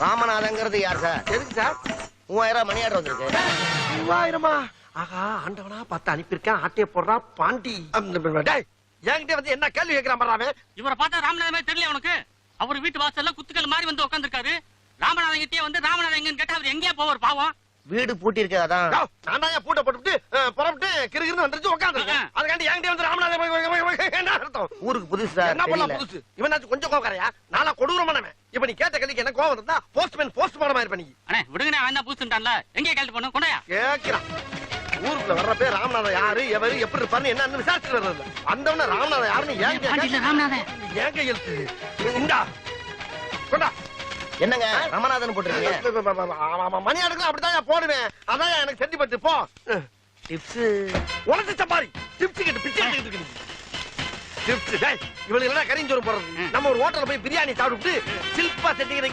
ராமநாதங்கிறது யார் சார்? எதுக்கு sir? 3000 money order வந்திருக்கு. 3000? ஆகா, ஆண்டவனா பார்த்து அனுப்பியிருக்கேன். ஆட்டைய போடுறா பாண்டி. என்கிட்ட வந்து என்ன கேள்வி கேட்கிறான் பாரு. இவரை பார்த்தா ராமநாதமே தெரியல உனக்கு? அவர் வீட்டு வாசல்ல குத்துக்கள் மாதிரி வந்து உட்காந்துருக்காரு. ராமநாதன் கிட்டே வந்து ராமநாதன் எங்கன்னு கேட்டா அவர் எங்கேயா போவார் பாவம்? வீடு பூட்டி இருக்கு, அதான். நான் தான் பூட்டை போட்டுட்டு புறப்பட்டு கிருகிருன்னு வந்துருச்சு உட்காந்துருக்கேன். அதுக்காண்டி என்கிட்ட வந்து ராமநாதன் என்ன அர்த்தம்? ஊருக்கு புதுசு சார். என்ன பண்ணலாம் புதுசு? இவனாச்சும் கொஞ்சம் கோவக்காரையா? நானா கொடூரமானவன். இப்ப நீ கேட்ட கேள்விக்கு என்ன கோவம் இருந்தா போஸ்ட் மாடமா இருப்ப நீ. அண்ணே விடுங்கண்ணே, அவன் தான் பூசுட்டான்ல, எங்கே கேள்வி பண்ணு கொண்டாயா? கேட்கிறான். ஊருக்குள்ள வர்ற பேர் ராமநாதன் யாரு, எவரு, எப்படி இருப்பாருன்னு என்னன்னு விசாரிச்சு வர்றது. வந்தவன ராமநாதன் யாருன்னு ஏன் ராமநாதன் ஏன் கையெழுத்து இந்தா கொண்டா. என்னங்க ராமநாதன் போட்டுருக்கீங்க? மணி ஆடுக்கலாம் அப்படித்தான் போடுவேன். அதான் எனக்கு செஞ்சு பட்டு போ. டிப்ஸ் உனக்கு சப்பாரி டிப்ஸ் கிட்ட பிச்சை எடுத்துக்கிட்டு டிப்ஸ். இவளுக்கு எல்லாம் கரிஞ்சோறு போடுறது. நம்ம ஒரு ஹோட்டல்ல போய் பிரியாணி சாப்பிட்டு சில்பா செட்டிக்கிற